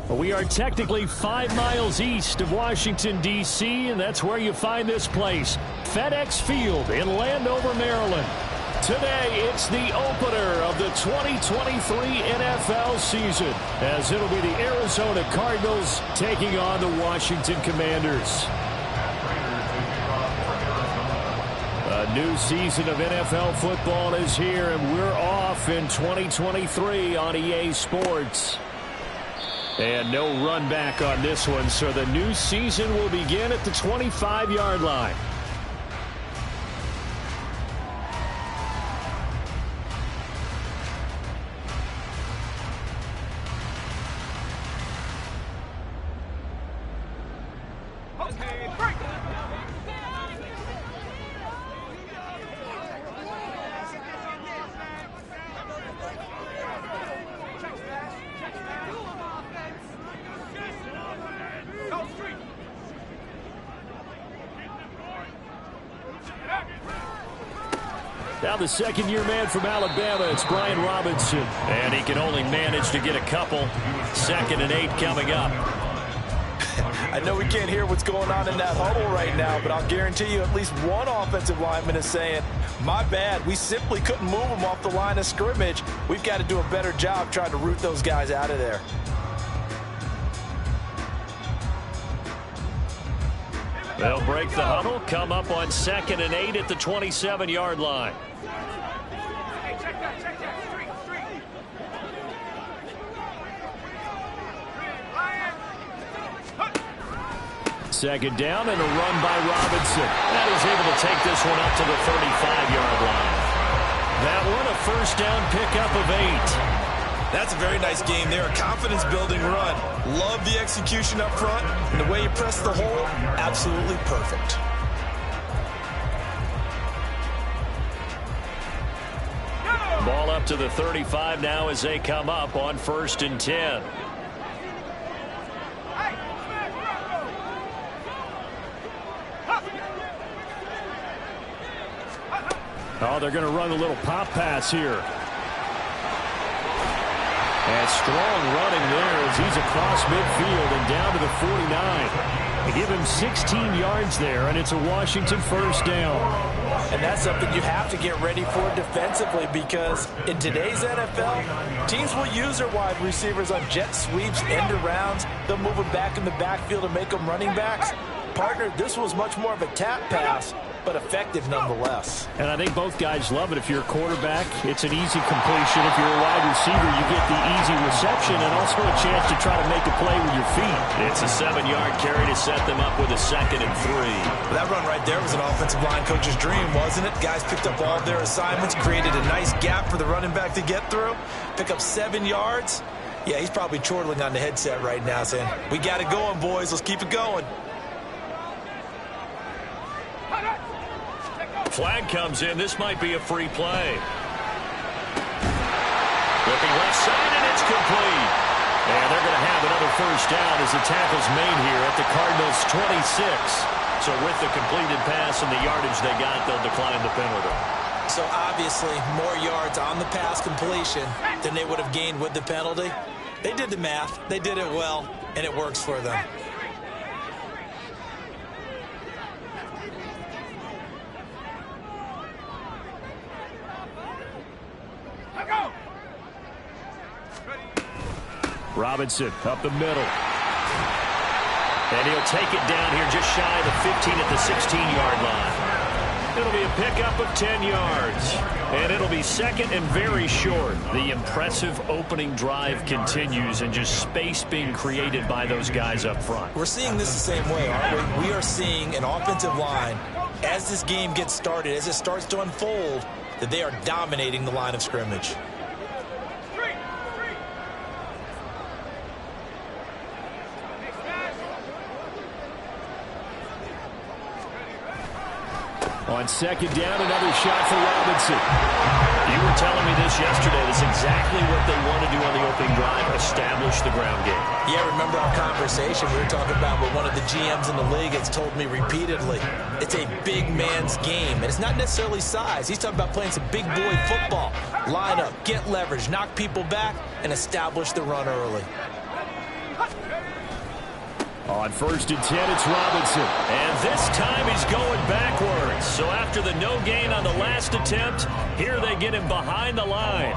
We are technically 5 miles east of Washington, D.C., and that's where you find this place, FedEx Field in Landover, Maryland. Today, it's the opener of the 2023 NFL season, as it'll be the Arizona Cardinals taking on the Washington Commanders. A new season of NFL football is here, and we're off in 2023 on EA Sports. And no run back on this one, so the new season will begin at the 25-yard line. Now the second-year man from Alabama, it's Brian Robinson. And he can only manage to get a couple. 2nd and 8 coming up. I know we can't hear what's going on in that huddle right now, but I'll guarantee you at least one offensive lineman is saying, my bad, we simply couldn't move them off the line of scrimmage. We've got to do a better job trying to root those guys out of there. They'll break the huddle, come up on 2nd and 8 at the 27-yard line. Second down and a run by Robinson. That is able to take this one up to the 35-yard line. That one a first down pickup of 8. That's a very nice game there. A confidence-building run. Love the execution up front. And the way you press the hole, absolutely perfect. Ball up to the 35 now as they come up on 1st and 10. Oh, they're going to run a little pop pass here. And strong running there as he's across midfield and down to the 49. They give him 16 yards there, and it's a Washington first down. And that's something you have to get ready for defensively, because in today's NFL, teams will use their wide receivers on jet sweeps, end arounds. They'll move them back in the backfield and make them running backs. Partner, this was much more of a tap pass, but effective nonetheless. And I think both guys love it. If you're a quarterback, it's an easy completion. If you're a wide receiver, you get the easy reception and also a chance to try to make a play with your feet. It's a 7-yard carry to set them up with a 2nd and 3. That run right there was an offensive line coach's dream, wasn't it? Guys picked up all their assignments, created a nice gap for the running back to get through, pick up 7 yards. Yeah, he's probably chortling on the headset right now saying, we got it going, boys. Let's keep it going. Flag comes in. This might be a free play. Looking left side, and it's complete. And they're going to have another first down as the tackle's made here at the Cardinals' 26. So with the completed pass and the yardage they got, they'll decline the penalty. So obviously more yards on the pass completion than they would have gained with the penalty. They did the math. They did it well, and it works for them. Robinson up the middle. And he'll take it down here just shy of the 15 at the 16-yard line. It'll be a pickup of 10 yards. And it'll be 2nd and very short. The impressive opening drive continues, and just space being created by those guys up front. We're seeing this the same way, aren't we? We are seeing an offensive line, as this game gets started, as it starts to unfold, that they are dominating the line of scrimmage. On 2nd down, another shot for Robinson. You were telling me this yesterday. That's exactly what they want to do on the opening drive, establish the ground game. Yeah, remember our conversation? We were talking about what one of the GMs in the league has told me repeatedly. It's a big man's game, and it's not necessarily size. He's talking about playing some big boy football. Line up, get leverage, knock people back, and establish the run early. On 1st and 10, it's Robinson. And this time he's going backwards. So after the no gain on the last attempt, here they get him behind the line.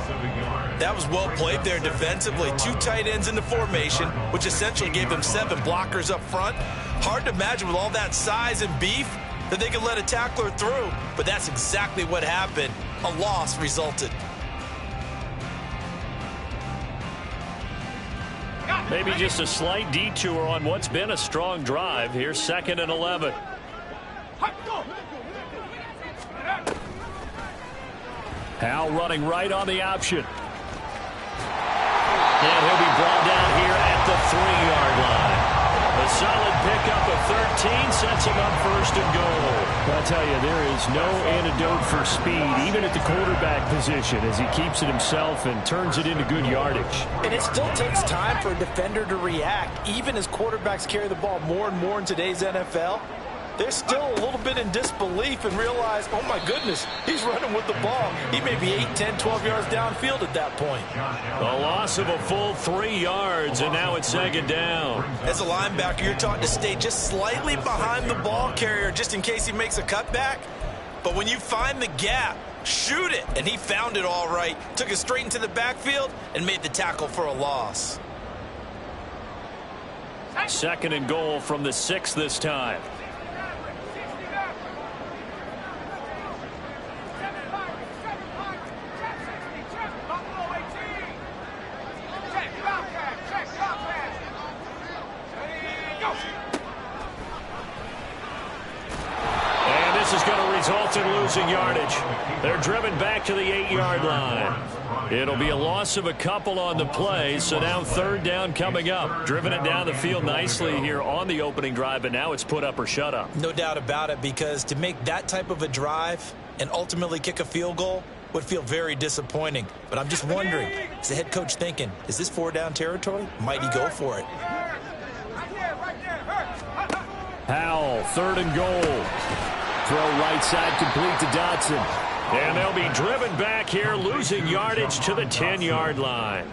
That was well played there defensively. 2 tight ends in the formation, which essentially gave them 7 blockers up front. Hard to imagine with all that size and beef that they could let a tackler through. But that's exactly what happened. A loss resulted. Maybe just a slight detour on what's been a strong drive. Here's 2nd and 11. Howell running right on the option. And he'll be brought down here at the 3-yard line. A solid pickup of 13 sets him up 1st and goal. I'll tell you, there is no antidote for speed, even at the quarterback position, as he keeps it himself and turns it into good yardage. And it still takes time for a defender to react. Even as quarterbacks carry the ball more and more in today's NFL, they're still a little bit in disbelief and realize, oh my goodness, he's running with the ball. He may be 8, 10, 12 yards downfield at that point. A loss of a full 3 yards, and now it's 2nd down. As a linebacker, you're taught to stay just slightly behind the ball carrier just in case he makes a cutback. But when you find the gap, shoot it. And he found it all right, took it straight into the backfield, and made the tackle for a loss. 2nd and goal from the 6 this time. Result in losing yardage. They're driven back to the 8-yard line. It'll be a loss of a couple on the play, so now 3rd down coming up. Driven it down the field nicely here on the opening drive, but now it's put up or shut up. No doubt about it, because to make that type of a drive and ultimately kick a field goal would feel very disappointing. But I'm just wondering, is the head coach thinking, is this 4-down territory? Might he go for it? Howell, 3rd and goal. Throw right side complete to Dotson. And they'll be driven back here, losing yardage to the 10-yard line.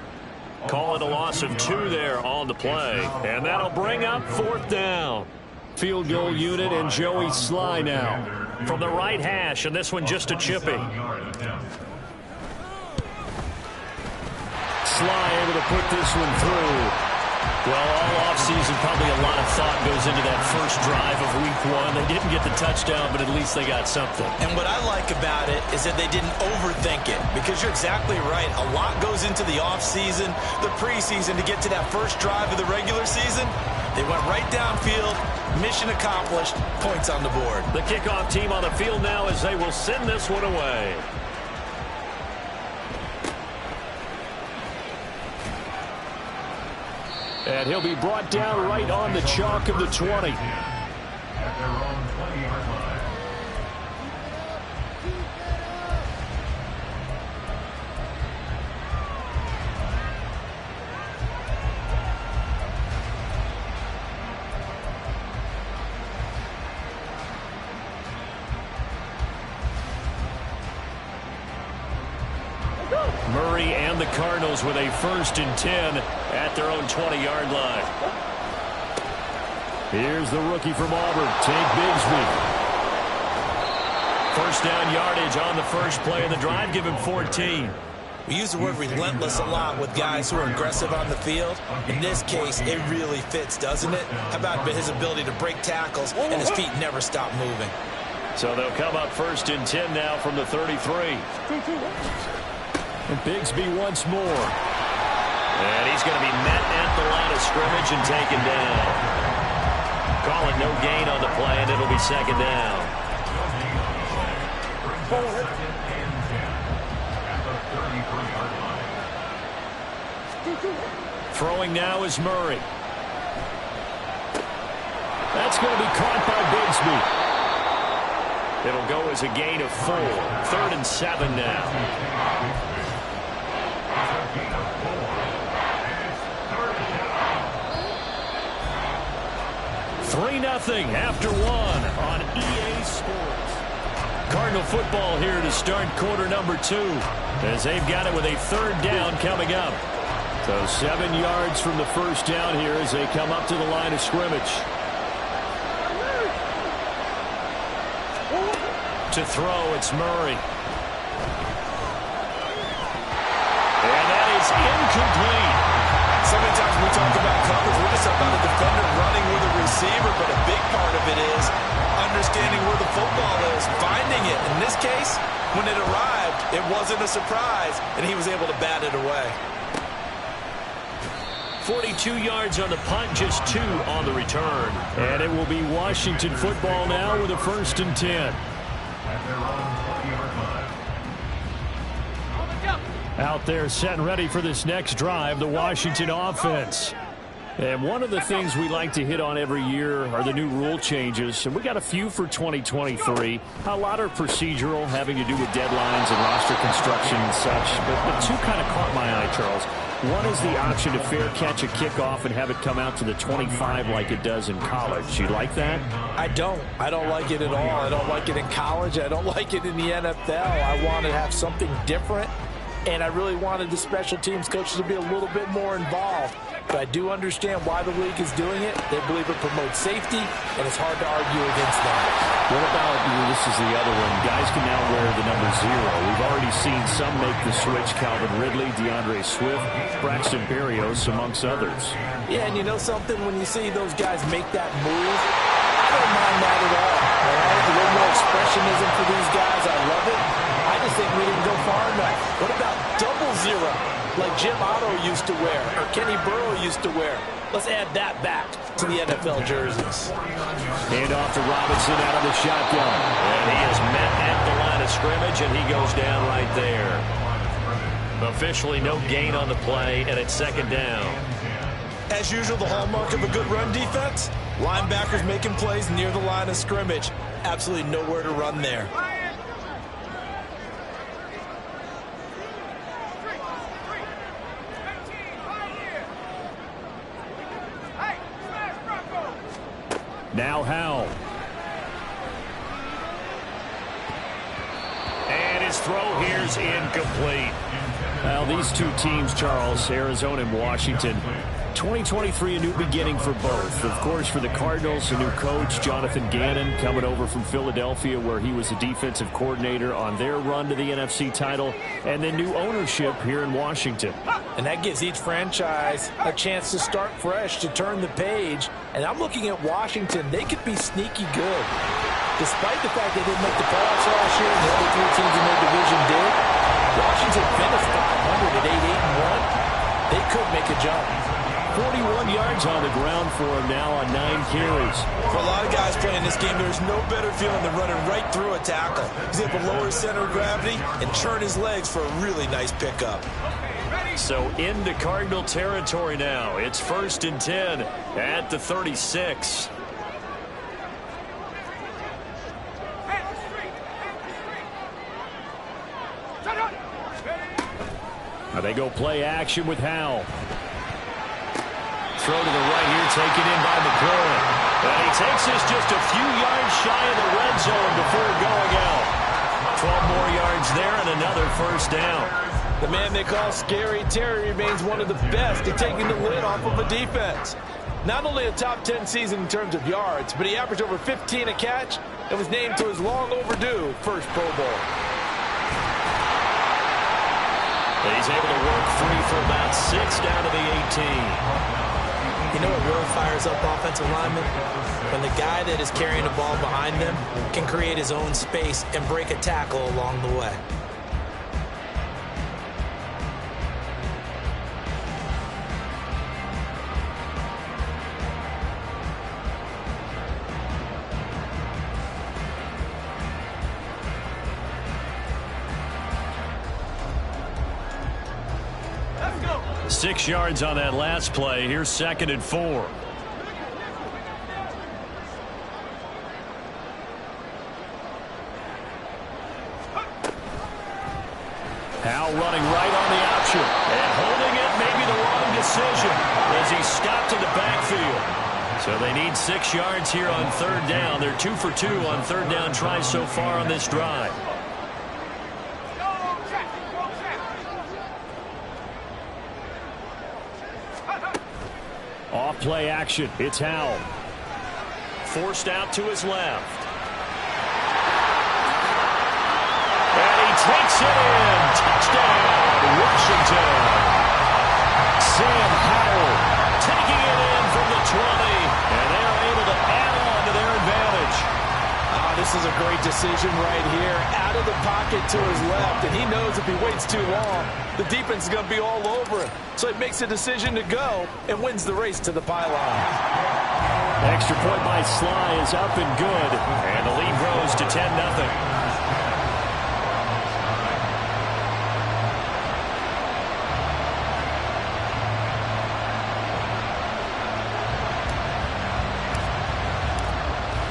Call it a loss of 2 there on the play. And that'll bring up 4th down. Field goal unit and Joey Sly now. From the right hash, and this one just a chippy. Sly able to put this one through. Well, all offseason, probably a lot of thought goes into that first drive of week 1. They didn't get the touchdown, but at least they got something. And what I like about it is that they didn't overthink it, because you're exactly right. A lot goes into the offseason, the preseason, to get to that first drive of the regular season. They went right downfield, mission accomplished, points on the board. The kickoff team on the field now as they will send this one away. And he'll be brought down right on the chalk of the 20. Murray and the Cardinals with a 1st and 10 at their own 20-yard line. Here's the rookie from Auburn, Tank Bigsby. 1st down yardage on the first play of the drive. Give him 14. We use the word relentless a lot with guys who are aggressive on the field. In this case, it really fits, doesn't it? How about his ability to break tackles and his feet never stop moving? So they'll come up 1st and 10 now from the 33. And Bigsby once more. And he's going to be met at the line of scrimmage and taken down. Call it no gain on the play, and it'll be 2nd down. Throwing now is Murray. That's going to be caught by Bigsby. It'll go as a gain of 4. 3rd and 7 now. 3-0 after 1 on EA Sports. Cardinal football here to start quarter number 2, as they've got it with a 3rd down coming up. So 7 yards from the first down here as they come up to the line of scrimmage. To throw, it's Murray. And that is incomplete. So many times we talk about coverage, we're just about a defender running with a receiver, but a big part of it is understanding where the football is, finding it. In this case, when it arrived, it wasn't a surprise, and he was able to bat it away. 42 yards on the punt, just 2 on the return. And it will be Washington football now with a 1st and 10. Out there set and ready for this next drive, the Washington offense. And one of the things we like to hit on every year are the new rule changes. And we got a few for 2023. A lot are procedural, having to do with deadlines and roster construction and such. But 2 kind of caught my eye, Charles. One is the option to fair catch a kickoff and have it come out to the 25 like it does in college. You like that? I don't. I don't like it at all. I don't like it in college. I don't like it in the NFL. I want to have something different. And I really wanted the special teams coaches to be a little bit more involved. But I do understand why the league is doing it. They believe it promotes safety, and it's hard to argue against that. What about, this is the other one, guys can now wear the number 0. We've already seen some make the switch, Calvin Ridley, DeAndre Swift, Braxton Berrios, amongst others. Yeah, and you know something? When you see those guys make that move, I don't mind that at all. A little more expressionism for these guys. I love it. I just think we didn't go far enough. What about double 0, like Jim Otto used to wear, or Kenny Burrow used to wear? Let's add that back to the NFL jerseys. Hand off to Robinson out of the shotgun. And he is met at the line of scrimmage, and he goes down right there. Officially no gain on the play, and it's 2nd down. As usual, the hallmark of a good run defense, linebackers making plays near the line of scrimmage. Absolutely nowhere to run there. Now Howell. And his throw here's incomplete. Well, these 2 teams, Charles, Arizona and Washington, 2023, a new beginning for both. Of course, for the Cardinals, a new coach, Jonathan Gannon, coming over from Philadelphia, where he was the defensive coordinator on their run to the NFC title, and then new ownership here in Washington. And that gives each franchise a chance to start fresh, to turn the page. And I'm looking at Washington. They could be sneaky good. Despite the fact they didn't make the playoffs last year, and the other 3 teams in their division did, Washington finished 500 at 8-1. They could make a jump. 41 yards on the ground for him now on 9 carries. For a lot of guys playing this game, there's no better feeling than running right through a tackle. He's able to lower his center of gravity and churn his legs for a really nice pickup. So into Cardinal territory now. It's 1st and 10 at the 36. Now they go play action with Howell. Throw to the right here, taken in by McLaurin. And he takes this just a few yards shy of the red zone before going out. 12 more yards there and another 1st down. The man they call Scary Terry remains one of the best at taking the lid off of a defense. Not only a top 10 season in terms of yards, but he averaged over 15 a catch and was named to his long overdue first Pro Bowl. But he's able to work free for about 6 down to the 18. You know what really fires up offensive linemen? When the guy that is carrying the ball behind them can create his own space and break a tackle along the way. Let's go. 6 yards on that last play. Here's 2nd and 4. Howell running right on the option. And holding it may be the wrong decision as he stopped in the backfield. So they need 6 yards here on 3rd down. They're 2 for 2 on 3rd down tries so far on this drive. Off play action. It's Howell. Forced out to his left. And he takes it in. Touchdown, Washington. Sam Howell taking it in from the 20. And they're able to add on to their advantage. This is a great decision right here. Out of the pocket to his left. And he knows if he waits too long, the defense is going to be all over him. So he makes a decision to go and wins the race to the pylon. Extra point by Sly is up and good. And the lead grows to 10-0.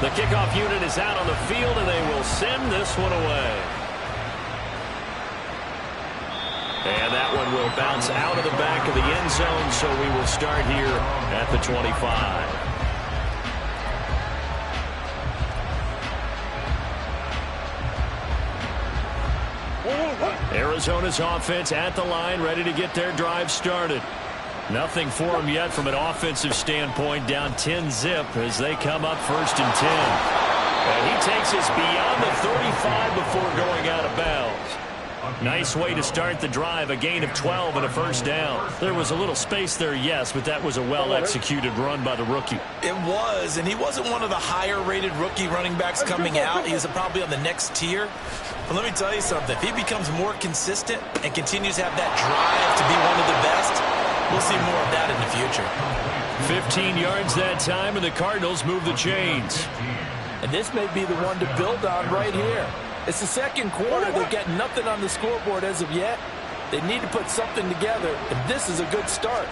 The kickoff unit is out on the field, and they will send this one away. And that one will bounce out of the back of the end zone, so we will start here at the 25. Arizona's offense at the line, ready to get their drive started. Nothing for them yet from an offensive standpoint, down 10-0 as they come up 1st and 10. And he takes us beyond the 35 before going out of bounds. Nice way to start the drive, a gain of 12 and a first down. There was a little space there, yes, but that was a well-executed run by the rookie. It was, and he wasn't one of the higher-rated rookie running backs coming out. He was probably on the next tier. But let me tell you something. If he becomes more consistent and continues to have that drive to be one of the best, we'll see more of that in the future. 15 yards that time, and the Cardinals move the chains. And this may be the one to build on right here. It's the second quarter. They've got nothing on the scoreboard as of yet. They need to put something together, and this is a good start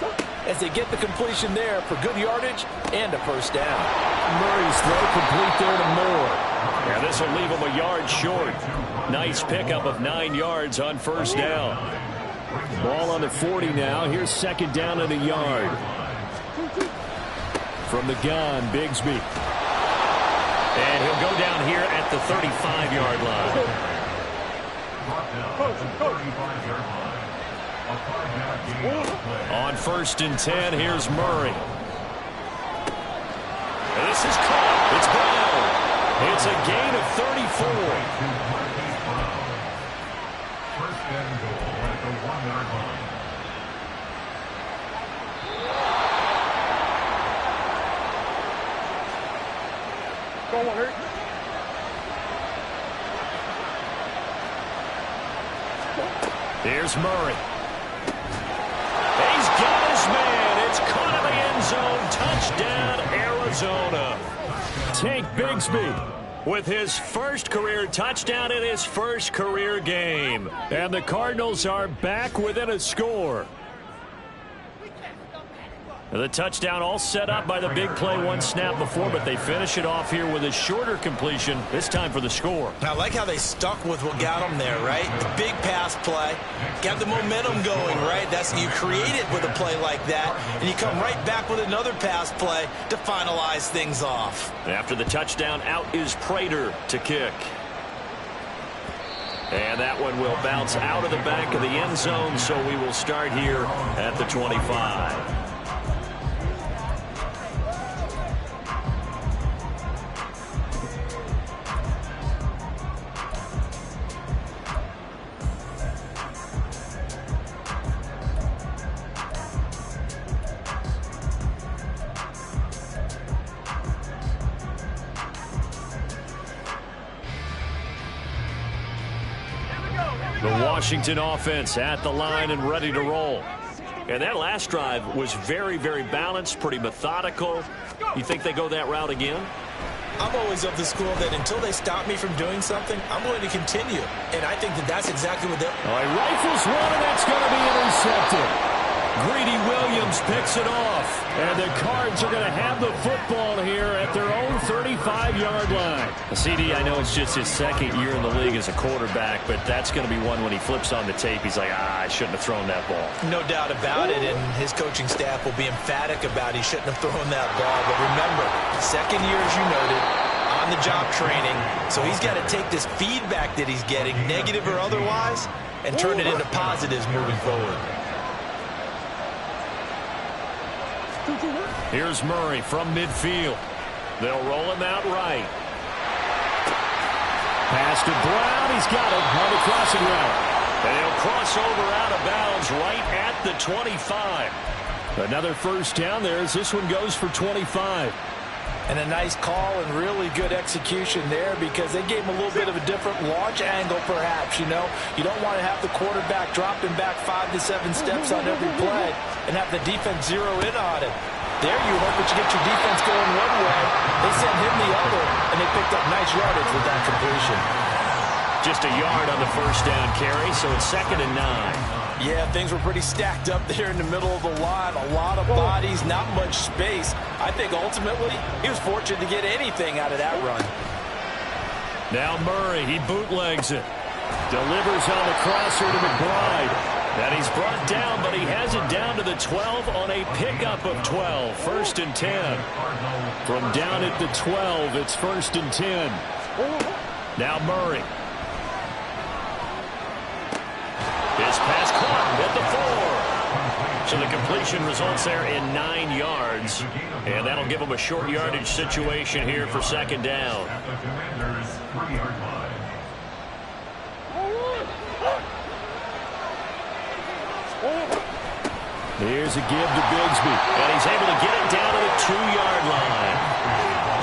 as they get the completion there for good yardage and a first down. Murray's throw complete there to Moore. Yeah, this will leave him a yard short. Nice pickup of 9 yards on first down. Ball on the 40 now. Here's second down and a yard. From the gun, Bigsby. And he'll go down here at the 35-yard line. On 1st and 10, here's Murray. And this is caught. It's Brown. It's a gain of 34. Here's Murray. He's got his man. It's caught in the end zone. Touchdown, Arizona. Tank Bigsby with his first career touchdown in his first career game. And the Cardinals are back within a score. The touchdown all set up by the big play one snap before, but they finish it off here with a shorter completion, this time for the score. I like how they stuck with what got them there, right? The big pass play, got the momentum going, right? That's you create it with a play like that, and you come right back with another pass play to finalize things off. After the touchdown, out is Prater to kick. And that one will bounce out of the back of the end zone, so we will start here at the 25. The Washington offense at the line and ready to roll. And that last drive was very, very balanced, pretty methodical. You think they go that route again? I'm always of the school that until they stop me from doing something, I'm going to continue. And I think that that's exactly what they're... He rifles one, and that's going to be intercepted. Greedy Williams picks it off. And the Cards are going to have the football here at their own 35-yard line. CD, I know it's just his second year in the league as a quarterback, but that's going to be one when he flips on the tape. He's like, I shouldn't have thrown that ball. No doubt about it, and his coaching staff will be emphatic about he shouldn't have thrown that ball. But remember, second year, as you noted, on-the-job training, so he's got to take this feedback that he's getting, negative or otherwise, and turn it into positives moving forward. Here's Murray from midfield. They'll roll him out right. Pass to Brown. He's got it on the crossing route. And he'll cross over out of bounds right at the 25. Another first down there as this one goes for 25. And a nice call and really good execution there because they gave him a little bit of a different launch angle perhaps, you know. You don't want to have the quarterback dropping back 5 to 7 steps on every play and have the defense zero in on it. There you hope that you get your defense going one way. They sent him the other, and they picked up nice yardage with that completion. Just a yard on the first down carry, so it's 2nd and 9. Yeah, things were pretty stacked up there in the middle of the line. A lot of bodies, not much space. I think ultimately he was fortunate to get anything out of that run. Now Murray, he bootlegs it. Delivers on the crosser to McBride. And he's brought down, but he has it down to the 12 on a pickup of 12. 1st and 10. From down at the 12, it's 1st and 10. Now Murray. His pass caught at the 4. So the completion results there in 9 yards. And that'll give him a short yardage situation here for 2nd down. Here's a give to Bigsby. And he's able to get it down to the 2-yard line.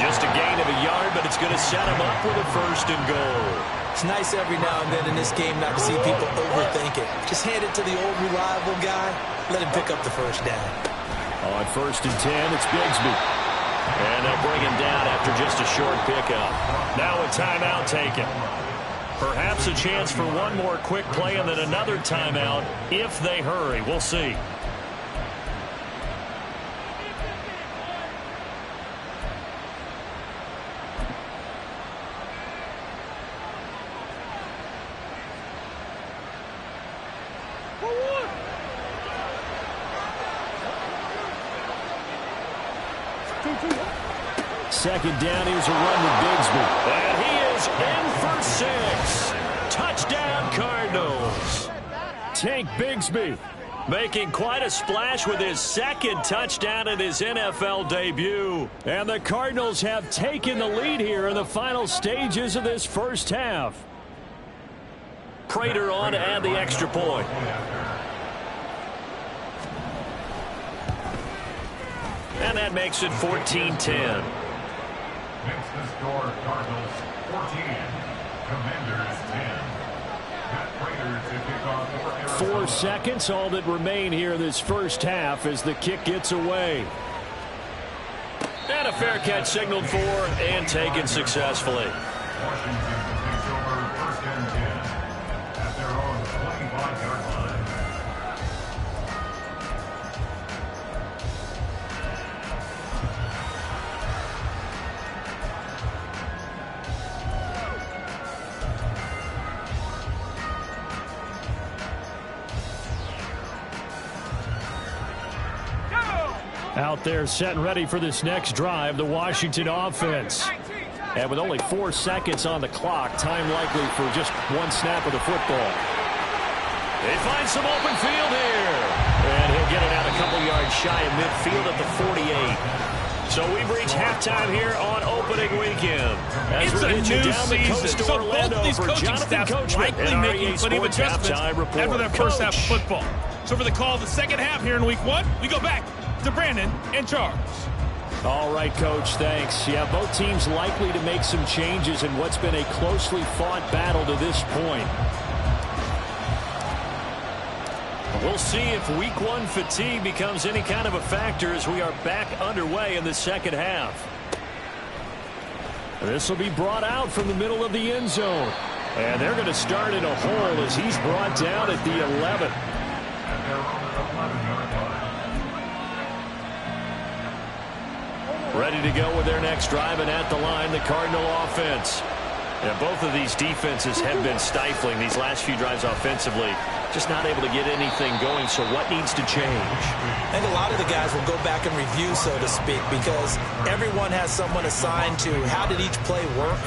Just a gain of a yard, but it's going to set him up with a 1st and goal. It's nice every now and then in this game not to see people overthink it. Just hand it to the old reliable guy. Let him pick up the first down. On 1st and 10, it's Bigsby. And they'll bring him down after just a short pickup. Now a timeout taken. Perhaps a chance for one more quick play and then another timeout if they hurry. We'll see. Second down, here's a run with Bigsby. And he is in for 6. Touchdown, Cardinals. Tank Bigsby making quite a splash with his 2nd touchdown in his NFL debut. And the Cardinals have taken the lead here in the final stages of this first half. Prater on to add the extra point. And that makes it 14-10. Makes the score Cardinals 14, Commanders 10. Matt Prater to kick off for 4 seconds, all that remain here this first half as the kick gets away. And a fair catch signaled for and taken successfully. Washington takes over 1st and 10 at their own 25-yard line. Out there set and ready for this next drive, the Washington offense. And with only 4 seconds on the clock, time likely for just one snap of the football. They find some open field here. And he'll get it out a couple yards shy of midfield at the 48. So we've reached halftime here on opening weekend. As it's we a get you new down the coast season, to so Orlando both these for coaching Jonathan staffs Coachman likely and making REA plenty of Sports adjustments halftime report. after their first half of Coach. football. So for the call of the second half here in week 1, we go back to Brandon and Charles. All right, Coach, thanks. Yeah, both teams likely to make some changes in what's been a closely fought battle to this point. We'll see if week 1 fatigue becomes any kind of a factor as we are back underway in the second half. This will be brought out from the middle of the end zone. And they're going to start in a hole as he's brought down at the 11. At their own 11-yard line. Ready to go with their next drive, and at the line, the Cardinal offense. Yeah, both of these defenses have been stifling these last few drives offensively. Just not able to get anything going, so what needs to change? I think a lot of the guys will go back and review, so to speak, because everyone has someone assigned to how did each play work.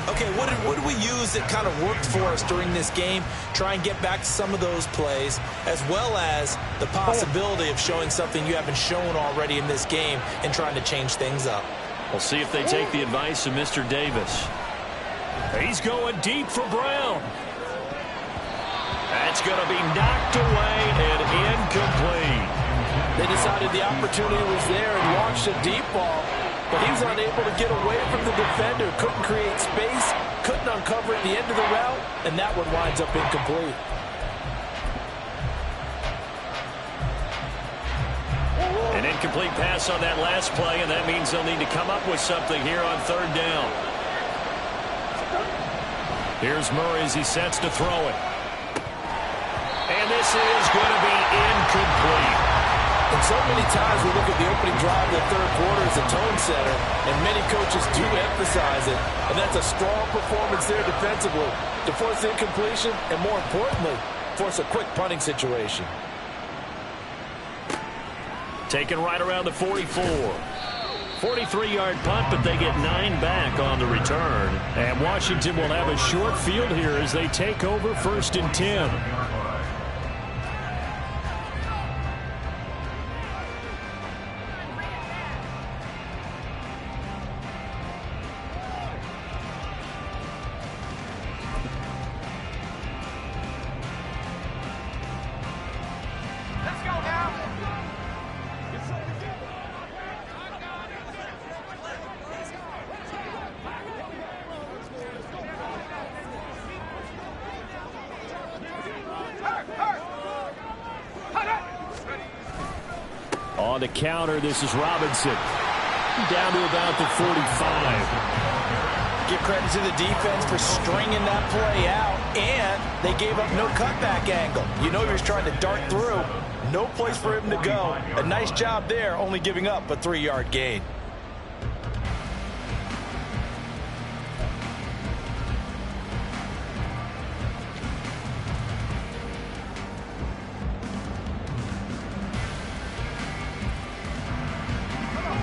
Okay, what did we use that kind of worked for us during this game? Try and get back to some of those plays, as well as the possibility of showing something you haven't shown already in this game and trying to change things up. We'll see if they take the advice of Mr. Davis. He's going deep for Brown. That's going to be knocked away and incomplete. They decided the opportunity was there and launched a deep ball, but he was unable to get away from the defender, couldn't create space, couldn't uncover at the end of the route, and that one winds up incomplete. An incomplete pass on that last play, and that means they'll need to come up with something here on third down. Here's Murray as he sets to throw it. And this is going to be incomplete. And so many times we look at the opening drive of the third quarter as a tone setter, and many coaches do emphasize it. And that's a strong performance there defensively to force the incompletion and, more importantly, force a quick punting situation. Taken right around the 44. 43-yard punt, but they get 9 back on the return. And Washington will have a short field here as they take over 1st and 10. On the counter, this is Robinson. Down to about the 45. Give credit to the defense for stringing that play out, and they gave up no cutback angle. You know he was trying to dart through. No place for him to go. A nice job there, only giving up a 3-yard gain.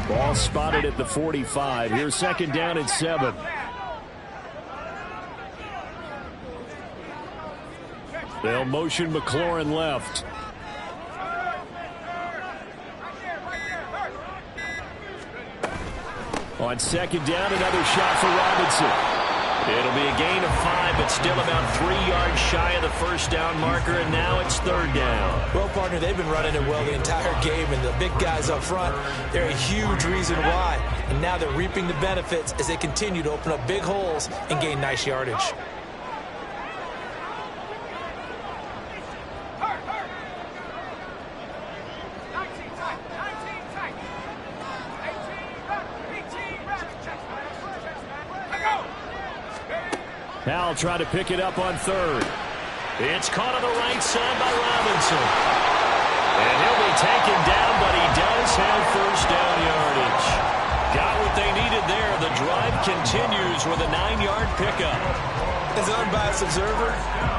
Ball spotted at the 45. Here's 2nd down and 7. They'll motion McLaurin left. On 2nd down, another shot for Robinson. It'll be a gain of 5, but still about 3 yards shy of the first down marker, and now it's 3rd down. Well, partner, they've been running it well the entire game, and the big guys up front, they're a huge reason why. And now they're reaping the benefits as they continue to open up big holes and gain nice yardage. Now try to pick it up on 3rd. It's caught on the right side by Robinson. And he'll be taken down, but he does have 1st down yardage. Got what they needed there. The drive continues with a 9-yard pickup. As an unbiased observer,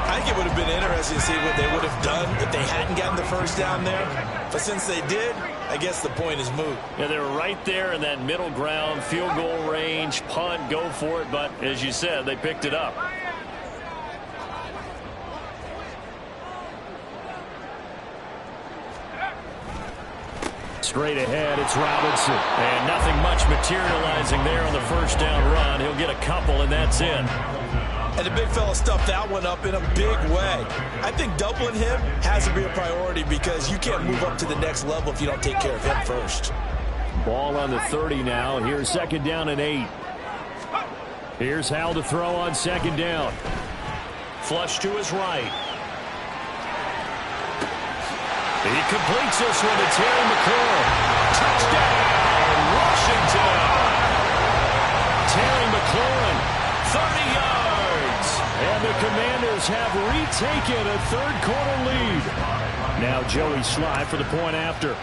I think it would have been interesting to see what they would have done if they hadn't gotten the 1st down there. But since they did, I guess the point is moot. Yeah, they were right there in that middle ground, field goal range, punt, go for it. But as you said, they picked it up. Straight ahead, it's Robinson. And nothing much materializing there on the 1st down run. He'll get a couple, and that's it. And the big fella stuffed that one up in a big way. I think doubling him has to be a priority because you can't move up to the next level if you don't take care of him first. Ball on the 30 now. Here's 2nd down and 8. Here's Hal to throw on 2nd down. Flush to his right. He completes this one to Terry McLaurin. Touchdown, Washington! Terry McLaurin, 30 yards. And the Commanders have retaken a 3rd quarter lead. Now Joey Sly for the point after.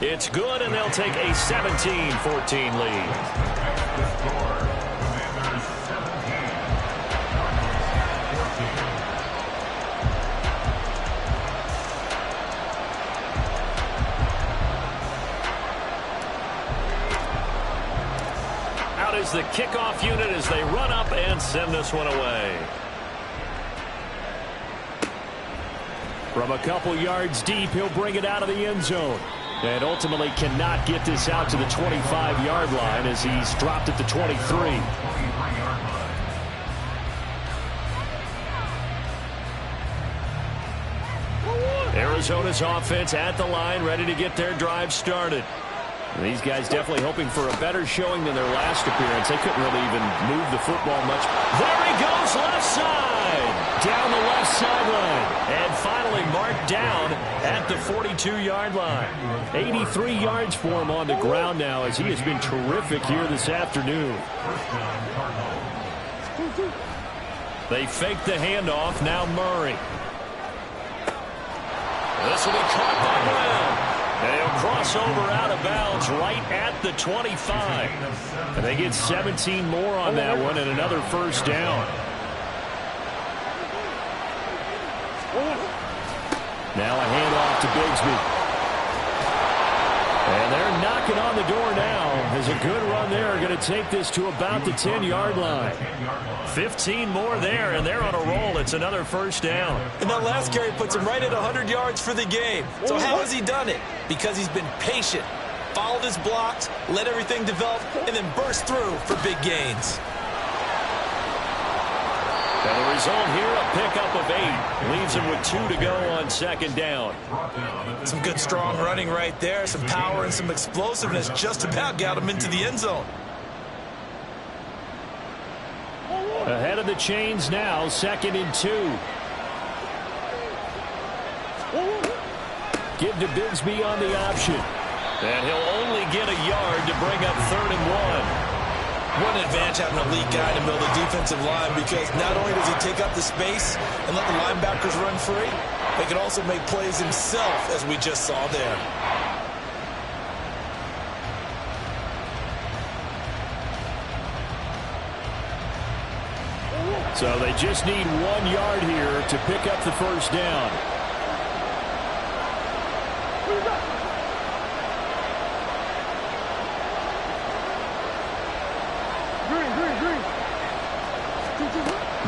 It's good, and they'll take a 17-14 lead. is the kickoff unit as they run up and send this one away. From a couple yards deep, he'll bring it out of the end zone. And ultimately cannot get this out to the 25-yard line as he's dropped at the 23. Arizona's offense at the line, ready to get their drive started. And these guys definitely hoping for a better showing than their last appearance. They couldn't really even move the football much. There he goes, left side. Down the left sideline. And finally marked down at the 42-yard line. 83 yards for him on the ground now as he has been terrific here this afternoon. They fake the handoff. Now Murray. This will be caught by Brown. And he'll cross over out of bounds right at the 25. And they get 17 more on that one and another first down. Now a handoff to Bigsby. And they're knocking on the door now. There's a good run there. Going to take this to about the 10-yard line. 15 more there, and they're on a roll. It's another first down. And that last carry puts him right at 100 yards for the game. So how has he done it? Because he's been patient, followed his blocks, let everything develop, and then burst through for big gains. And the result here, a pickup of 8. Leaves him with 2 to go on second down. Some good strong running right there. Some power and some explosiveness just about got him into the end zone. Ahead of the chains now, 2nd and 2. Give to Bigsby on the option. And he'll only get a yard to bring up 3rd and 1. What an advantage having an elite guy in the middle of the defensive line, because not only does he take up the space and let the linebackers run free, he can also make plays himself, as we just saw there. So they just need 1 yard here to pick up the first down.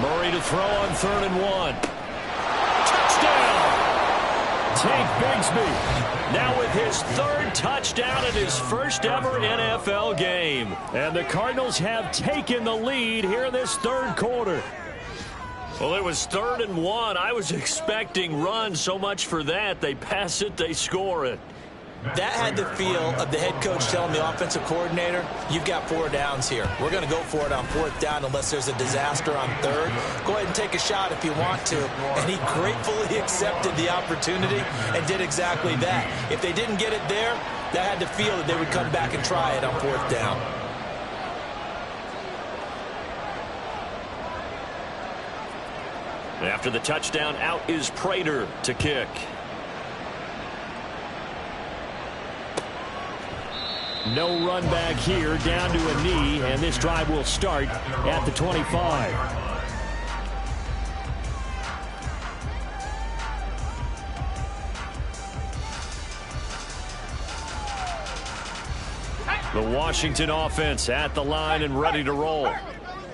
Murray to throw on 3rd and 1. Touchdown! Tank Bigsby. Now with his 3rd touchdown in his first ever NFL game. And the Cardinals have taken the lead here in this 3rd quarter. Well, it was 3rd and 1. I was expecting runs. So much for that. They pass it, they score it. That had the feel of the head coach telling the offensive coordinator, you've got 4 downs here. We're going to go for it on 4th down unless there's a disaster on 3rd. Go ahead and take a shot if you want to. And he gratefully accepted the opportunity and did exactly that. If they didn't get it there, that had the feel that they would come back and try it on 4th down. After the touchdown, out is Prater to kick. No run back here, down to a knee, and this drive will start at the 25. The Washington offense at the line and ready to roll.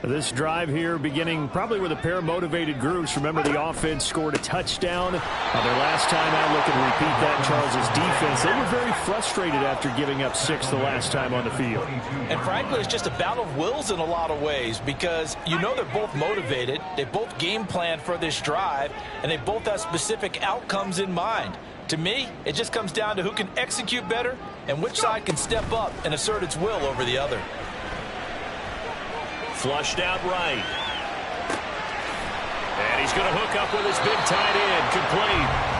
This drive here beginning probably with a pair of motivated groups. Remember, the offense scored a touchdown their last time out. Looking to repeat that. Charles's defense, they were very frustrated after giving up 6 the last time on the field. And frankly, it's just a battle of wills in a lot of ways, because you know they're both motivated. They both game planned for this drive, and they both have specific outcomes in mind. To me, it just comes down to who can execute better and which side can step up and assert its will over the other. Flushed out right. And he's going to hook up with his big tight end. Complete.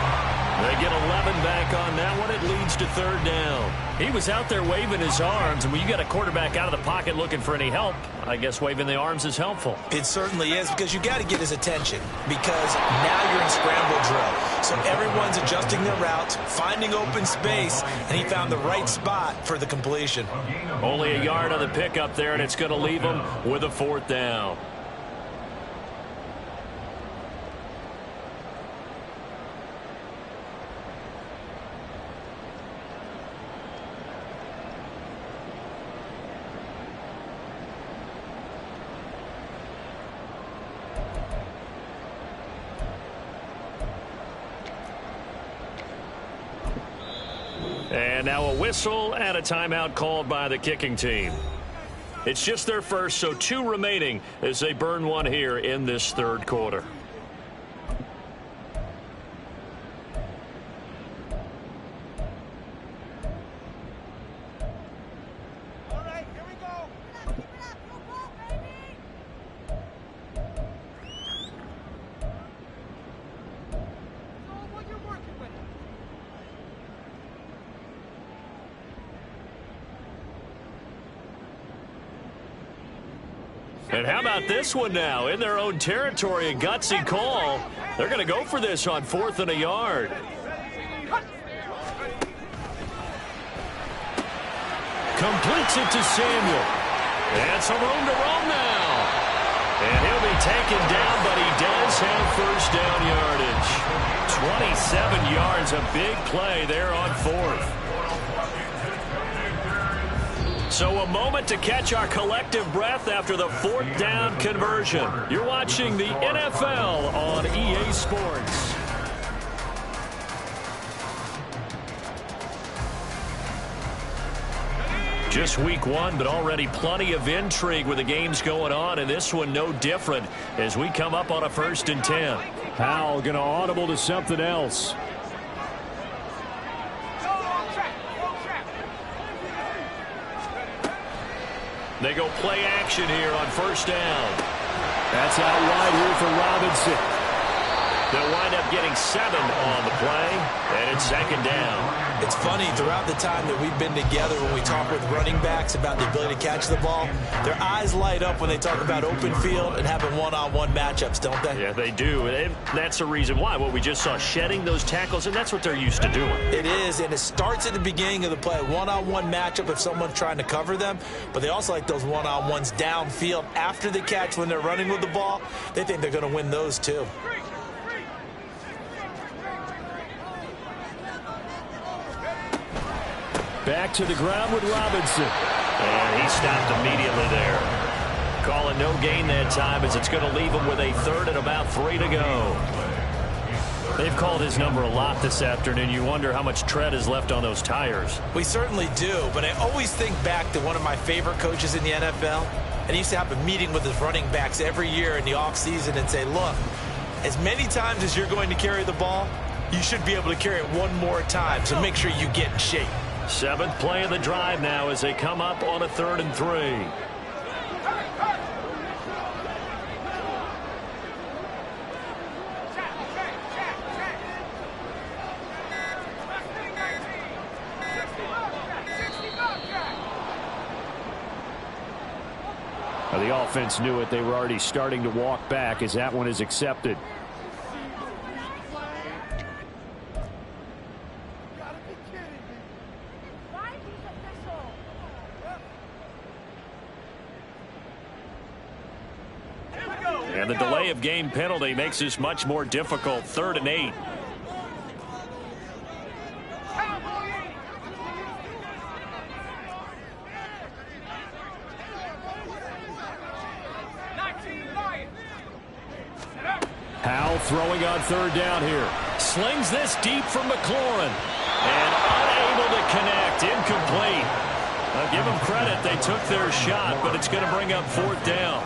They get 11 back on that one. It leads to 3rd down. He was out there waving his arms, and when you got a quarterback out of the pocket looking for any help, I guess waving the arms is helpful. It certainly is, because you got to get his attention, because now you're in scramble drill. So everyone's adjusting their routes, finding open space, and he found the right spot for the completion. Only a yard on the pickup there, and it's going to leave him with a 4th down. And now a whistle and a timeout called by the kicking team. It's just their first, so 2 remaining as they burn one here in this third quarter. And how about this one now? In their own territory, a gutsy call. They're going to go for this on 4th and a yard. Completes it to Samuel. And some room to roam now. And he'll be taken down, but he does have first down yardage. 27 yards, a big play there on 4th. So a moment to catch our collective breath after the 4th down conversion. You're watching the NFL on EA Sports. Just week 1, but already plenty of intrigue with the games going on, and this one no different as we come up on a 1st and 10. Powell going to audible to something else. They go play action here on 1st down. That's out wide here for Robinson. They'll wind up getting 7 on the play, and it's 2nd down. It's funny, throughout the time that we've been together, when we talk with running backs about the ability to catch the ball, their eyes light up when they talk about open field and having one-on-one matchups, don't they? Yeah, they do. And that's the reason why. Well, we just saw shedding those tackles, and that's what they're used to doing. It is, and it starts at the beginning of the play. One-on-one matchup if someone's trying to cover them, but they also like those one-on-ones downfield after the catch when they're running with the ball. They think they're going to win those, too. Back to the ground with Robinson. And he stopped immediately there. Calling no gain that time as it's going to leave him with a 3rd and about 3 to go. They've called his number a lot this afternoon. You wonder how much tread is left on those tires. We certainly do, but I always think back to one of my favorite coaches in the NFL, and he used to have a meeting with his running backs every year in the offseason and say, look, as many times as you're going to carry the ball, you should be able to carry it one more time, so make sure you get in shape. 7th play of the drive now as they come up on a 3rd and 3. The offense knew it. They were already starting to walk back as that one is accepted. And the delay of game penalty makes this much more difficult. 3rd and 8. Powell throwing on 3rd down here. Slings this deep from McLaurin. And unable to connect. Incomplete. I'll give them credit. They took their shot, but it's going to bring up 4th down.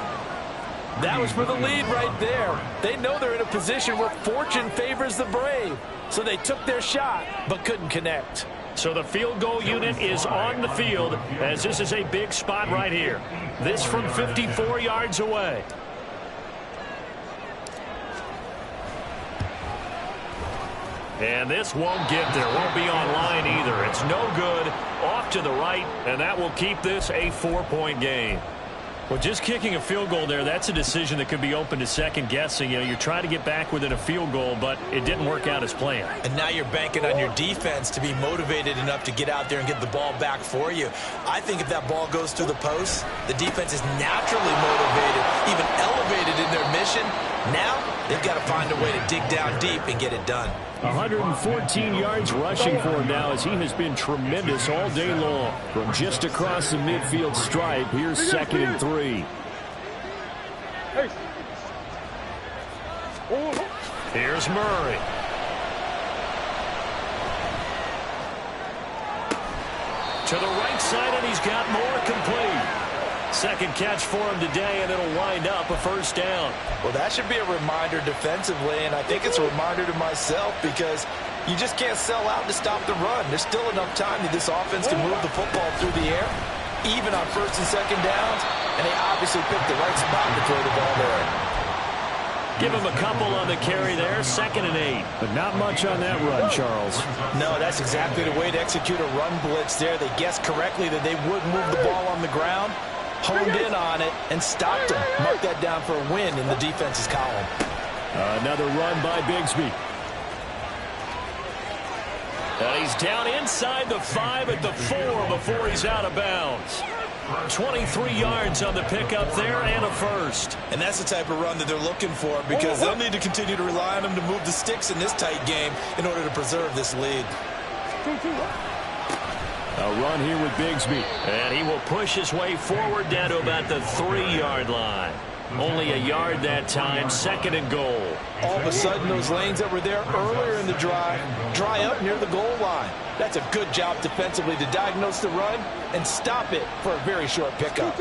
That was for the lead right there. They know they're in a position where fortune favors the brave. So they took their shot, but couldn't connect. So the field goal unit is on the field as this is a big spot right here. This from 54 yards away. And this won't get there. Won't be online either. It's no good. Off to the right, and that will keep this a 4-point game. Well, just kicking a field goal there, that's a decision that could be open to second guessing. You know, you're trying to get back within a field goal, but it didn't work out as planned. And now you're banking on your defense to be motivated enough to get out there and get the ball back for you. I think if that ball goes through the post, the defense is naturally motivated, even elevated in their mission. Now they've got to find a way to dig down deep and get it done. 114 yards rushing for him now as he has been tremendous all day long. From just across the midfield stripe, here's 2nd and 3. Here's Murray. To the right side, and he's got more complete. Second catch for him today, and it'll wind up a first down. Well, that should be a reminder defensively, and I think it's a reminder to myself because you just can't sell out to stop the run. There's still enough time that this offense can move the football through the air, even on first and second downs, and they obviously picked the right spot to throw the ball there. Give him a couple on the carry there, 2nd and 8. But not much on that run, Charles. No, that's exactly the way to execute a run blitz there. They guessed correctly that they would move the ball on the ground, honed in on it, and stopped him. Mark that down for a win in the defense's column. Another run by Bigsby. And he's down inside the 5 at the 4 before he's out of bounds. 23 yards on the pickup there and a first. And that's the type of run that they're looking for because they'll need to continue to rely on him to move the sticks in this tight game in order to preserve this lead. A run here with Bigsby. And he will push his way forward down to about the 3-yard line. Only a yard that time, 2nd and goal. All of a sudden, those lanes that were there earlier in the drive dry up near the goal line. That's a good job defensively to diagnose the run and stop it for a very short pickup.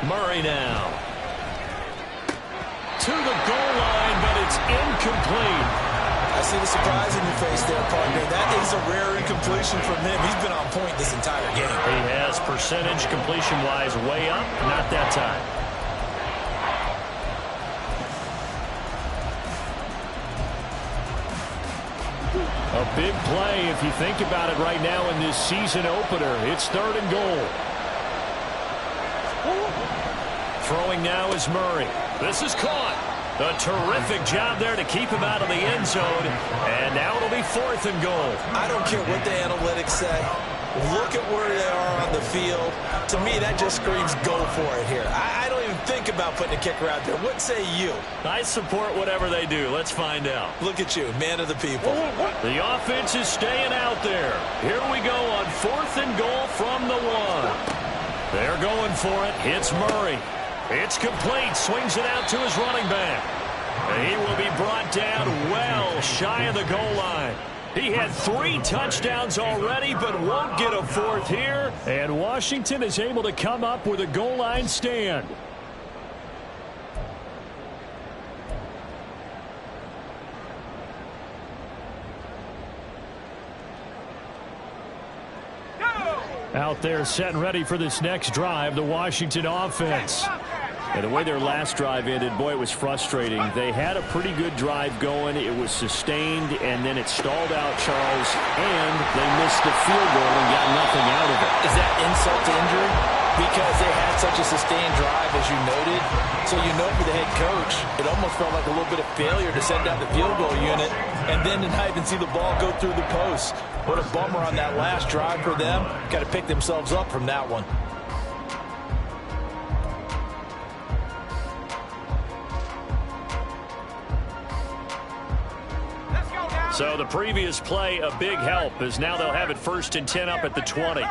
Murray now. To the goal line, but it's incomplete. I see the surprise in your face there, partner. That is a rare incompletion from him. He's been on point this entire game. He has percentage completion-wise way up, not that time. A big play if you think about it right now in this season opener. It's 3rd and goal. Throwing now is Murray. This is caught. A terrific job there to keep him out of the end zone. And now it'll be 4th and goal. I don't care what the analytics say. Look at where they are on the field. To me, that just screams go for it here. I don't even think about putting a kicker out there. What say you? I support whatever they do. Let's find out. Look at you, man of the people. The offense is staying out there. Here we go on 4th and goal from the 1. They're going for it. It's Murray. It's complete. Swings it out to his running back. He will be brought down well shy of the goal line. He had 3 touchdowns already, but won't get a 4th here. And Washington is able to come up with a goal line stand. Out there set and ready for this next drive, the Washington offense. And the way their last drive ended, boy, it was frustrating. They had a pretty good drive going. It was sustained, and then it stalled out, Charles, and they missed the field goal and got nothing out of it. Is that insult to injury? Because they had such a sustained drive, as you noted. So you know for the head coach, it almost felt like a little bit of failure to send out the field goal unit and then to not even see the ball go through the post. What a bummer on that last drive for them. Got to pick themselves up from that one. So the previous play, a big help, as now they'll have it 1st and 10 up at the 20.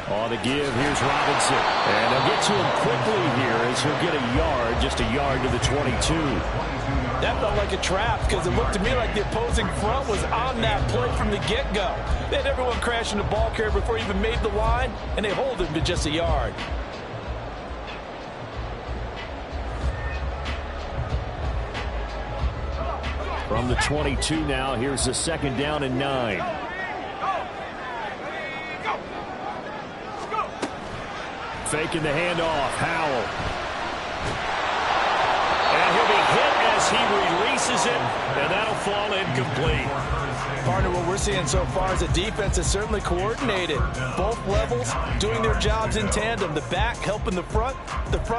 On the give, here's Robinson. And they'll get to him quickly here as he'll get a yard, just a yard to the 22. That felt like a trap because it looked to me like the opposing front was on that play from the get-go. They had everyone crashing the ball carrier before he even made the line, and they hold him to just a yard. From the 22 now, here's the 2nd down and 9. Faking the handoff, Howell. And he'll be hit as he releases it, and that'll fall incomplete. Partner, what we're seeing so far is the defense is certainly coordinated. Both levels doing their jobs in tandem. The back helping the front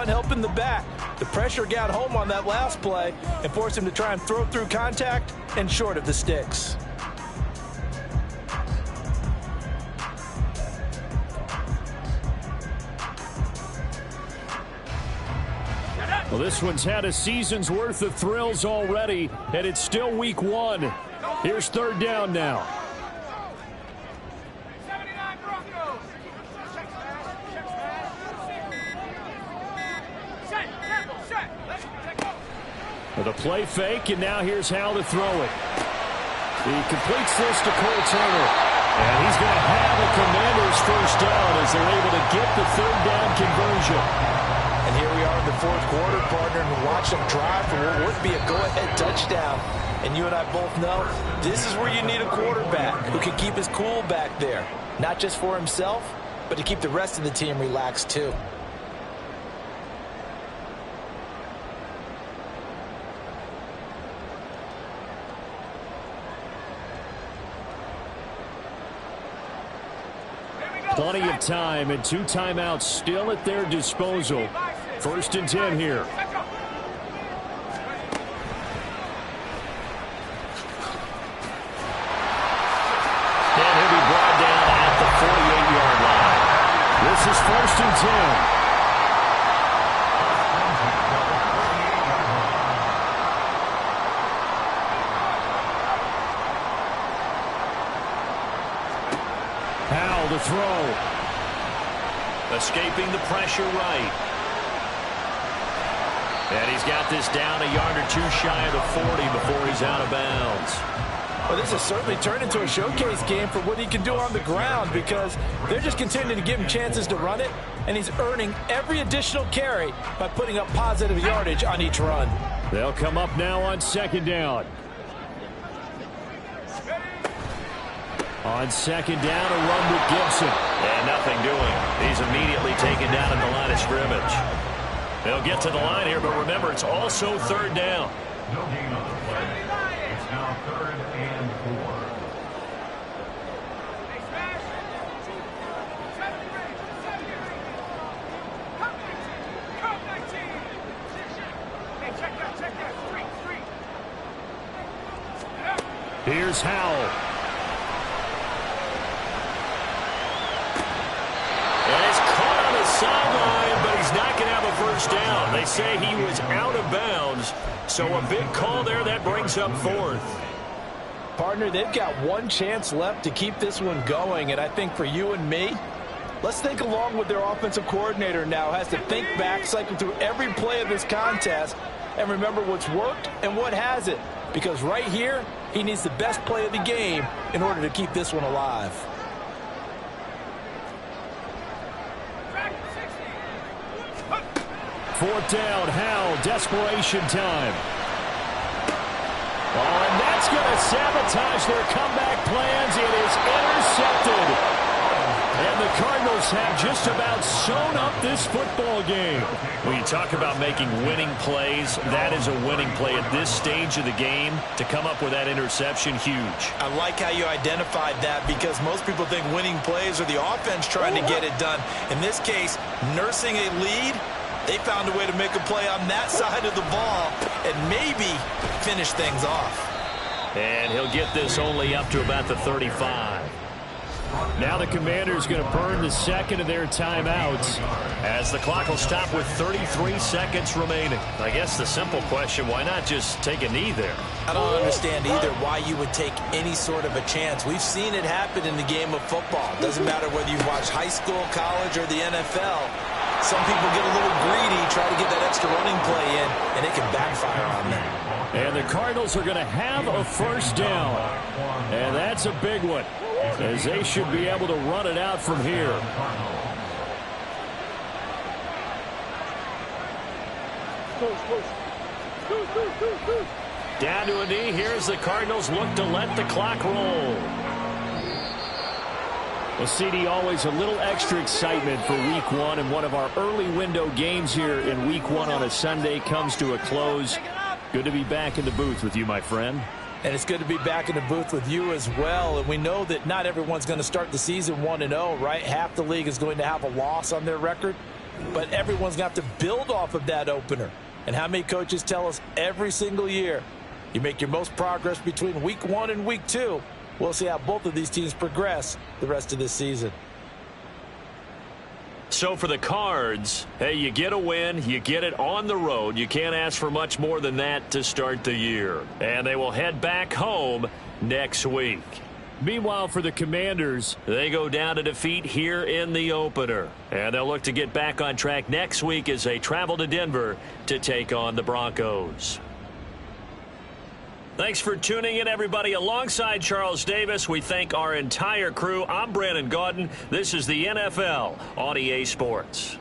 helping the back. The pressure got home on that last play and forced him to try and throw through contact and short of the sticks. Well, this one's had a season's worth of thrills already, and it's still week 1. Here's 3rd down now. The play fake, and now here's how to throw it. He completes this to Cole Turner. And he's going to have a Commanders first down as they're able to get the third down conversion. And here we are in the fourth quarter, partner, and watch them drive for what would be a go-ahead touchdown. And you and I both know this is where you need a quarterback who can keep his cool back there. Not just for himself, but to keep the rest of the team relaxed too. Plenty of time and 2 timeouts still at their disposal. 1st and 10 here. And he'll be brought down at the 48-yard line. This is 1st and 10. The throw. Escaping the pressure right. And he's got this down a yard or 2 shy of the 40 before he's out of bounds. Well, this has certainly turned into a showcase game for what he can do on the ground because they're just continuing to give him chances to run it, and he's earning every additional carry by putting up positive yardage on each run. They'll come up now on 2nd down. On 2nd down, a run with Gibson. And nothing doing. He's immediately taken down at the line of scrimmage. They'll get to the line here, but remember, it's also 3rd down. No gain on the play. It's now 3rd and 4. Here's Howell. Sideline, but he's not going to have a first down. They say he was out of bounds, so a big call there that brings up 4th. Partner, they've got 1 chance left to keep this one going, and I think for you and me, let's think along with their offensive coordinator now. Has to think back, cycle through every play of this contest, and remember what's worked and what hasn't, because right here, he needs the best play of the game in order to keep this one alive. 4th down, Howell, desperation time. Oh, and that's going to sabotage their comeback plans. It is intercepted. And the Cardinals have just about sewn up this football game. When you talk about making winning plays, that is a winning play at this stage of the game. To come up with that interception, huge. I like how you identified that because most people think winning plays are the offense trying to get it done. In this case, nursing a lead, they found a way to make a play on that side of the ball and maybe finish things off. And he'll get this only up to about the 35. Now the Commanders going to burn the 2nd of their timeouts as the clock will stop with 33 seconds remaining. I guess the simple question, why not just take a knee there? I don't understand either why you would take any sort of a chance. We've seen it happen in the game of football. Doesn't matter whether you watch high school, college, or the NFL. Some people get a little greedy, try to get that extra running play in, and it can backfire on them. And the Cardinals are going to have a first down. And that's a big one, as they should be able to run it out from here. Down to a knee. Here's the Cardinals look to let the clock roll. Well, CD, always a little extra excitement for Week 1, and one of our early window games here in Week 1 on a Sunday comes to a close. Good to be back in the booth with you, my friend. And it's good to be back in the booth with you as well. And we know that not everyone's going to start the season 1-0, right? Half the league is going to have a loss on their record. But everyone's going to have to build off of that opener. And how many coaches tell us every single year, you make your most progress between Week 1 and Week 2. We'll see how both of these teams progress the rest of this season. So for the Cards, hey, you get a win, you get it on the road. You can't ask for much more than that to start the year. And they will head back home next week. Meanwhile, for the Commanders, they go down to defeat here in the opener. And they'll look to get back on track next week as they travel to Denver to take on the Broncos. Thanks for tuning in, everybody. Alongside Charles Davis, we thank our entire crew. I'm Brandon Gaudin. This is the NFL on EA Sports.